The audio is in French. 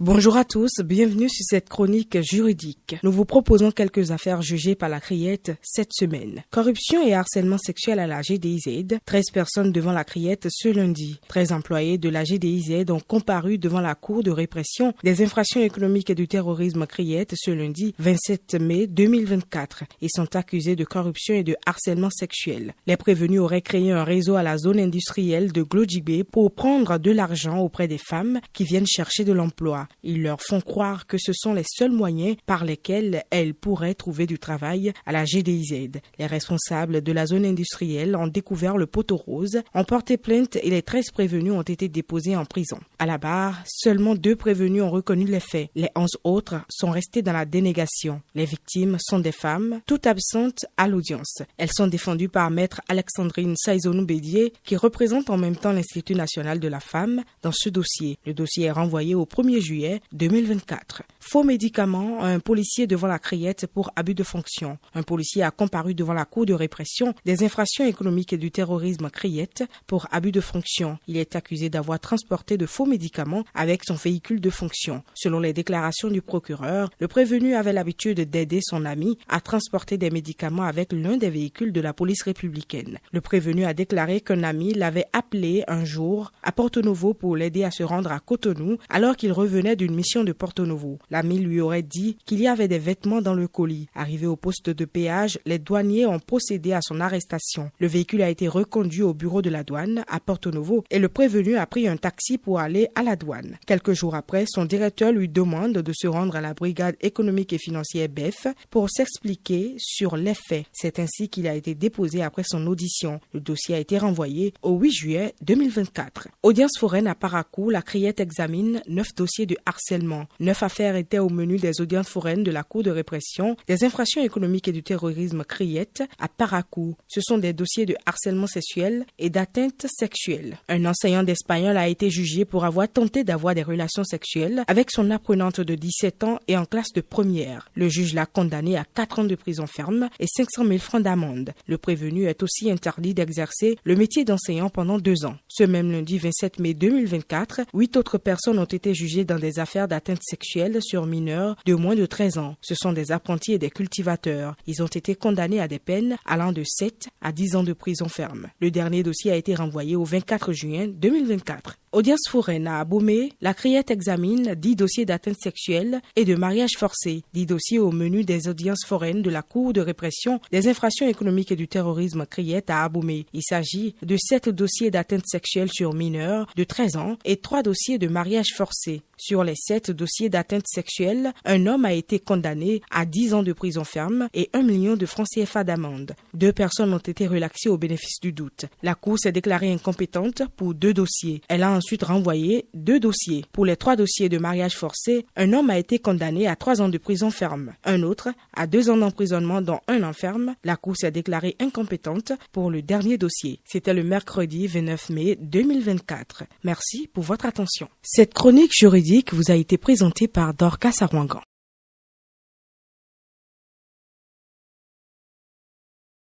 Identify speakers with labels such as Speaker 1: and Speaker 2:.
Speaker 1: Bonjour à tous, bienvenue sur cette chronique juridique. Nous vous proposons quelques affaires jugées par la Criette cette semaine. Corruption et harcèlement sexuel à la GDIZ, 13 personnes devant la Criette ce lundi. 13 employés de la GDIZ ont comparu devant la Cour de répression des infractions économiques et du terrorisme Criette ce lundi 27 mai 2024 et sont accusés de corruption et de harcèlement sexuel. Les prévenus auraient créé un réseau à la zone industrielle de Glodjibé pour prendre de l'argent auprès des femmes qui viennent chercher de l'emploi. Ils leur font croire que ce sont les seuls moyens par lesquels elles pourraient trouver du travail à la GDIZ. Les responsables de la zone industrielle ont découvert le poteau rose, ont porté plainte et les 13 prévenus ont été déposés en prison. À la barre, seulement 2 prévenus ont reconnu les faits. Les 11 autres sont restés dans la dénégation. Les victimes sont des femmes, toutes absentes à l'audience. Elles sont défendues par maître Alexandrine Saïzonou-Bédier, qui représente en même temps l'Institut national de la femme dans ce dossier. Le dossier est renvoyé au 1er juillet 2024. Faux médicaments, un policier devant la Criette pour abus de fonction. Un policier a comparu devant la Cour de répression des infractions économiques et du terrorisme Criette pour abus de fonction. Il est accusé d'avoir transporté de faux médicaments avec son véhicule de fonction. Selon les déclarations du procureur, le prévenu avait l'habitude d'aider son ami à transporter des médicaments avec l'un des véhicules de la police républicaine. Le prévenu a déclaré qu'un ami l'avait appelé un jour à Porto-Novo pour l'aider à se rendre à Cotonou alors qu'il revenait d'une mission de Porto-Novo. L'ami lui aurait dit qu'il y avait des vêtements dans le colis. Arrivé au poste de péage, les douaniers ont procédé à son arrestation. Le véhicule a été reconduit au bureau de la douane à Porto-Novo et le prévenu a pris un taxi pour aller à la douane. Quelques jours après, son directeur lui demande de se rendre à la brigade économique et financière BEF pour s'expliquer sur les faits. C'est ainsi qu'il a été déposé après son audition. Le dossier a été renvoyé au 8 juillet 2024. Audience foraine à Parakou, la Criette examine 9 dossiers de harcèlement. 9 affaires étaient au menu des audiences foraines de la Cour de répression des infractions économiques et du terrorisme Criette à Parakou. Ce sont des dossiers de harcèlement sexuel et d'atteinte sexuelle. Un enseignant d'espagnol a été jugé pour avoir tenté d'avoir des relations sexuelles avec son apprenante de 17 ans et en classe de première. Le juge l'a condamné à 4 ans de prison ferme et 500 000 francs d'amende. Le prévenu est aussi interdit d'exercer le métier d'enseignant pendant 2 ans. Ce même lundi 27 mai 2024, 8 autres personnes ont été jugées dans des affaires d'atteinte sexuelle sur mineurs de moins de 13 ans. Ce sont des apprentis et des cultivateurs. Ils ont été condamnés à des peines allant de 7 à 10 ans de prison ferme. Le dernier dossier a été renvoyé au 24 juin 2024. Audience foraine à Abomey, la Criette examine 10 dossiers d'atteinte sexuelle et de mariage forcé. 10 dossiers au menu des audiences foraines de la Cour de répression des infractions économiques et du terrorisme Criette à Abomey. Il s'agit de 7 dossiers d'atteinte sexuelle sur mineurs de 13 ans et 3 dossiers de mariage forcé. Sur les 7 dossiers d'atteinte sexuelle, un homme a été condamné à 10 ans de prison ferme et 1 million de francs CFA d'amende. 2 personnes ont été relaxées au bénéfice du doute. La Cour s'est déclarée incompétente pour 2 dossiers. Elle a ensuite renvoyé 2 dossiers. Pour les 3 dossiers de mariage forcé, un homme a été condamné à 3 ans de prison ferme. Un autre à 2 ans d'emprisonnement dont 1 an ferme. La Cour s'est déclarée incompétente pour le dernier dossier. C'était le mercredi 29 mai 2024. Merci pour votre attention. Cette chronique juridique vous a été présentée par Dorcas Arwangan.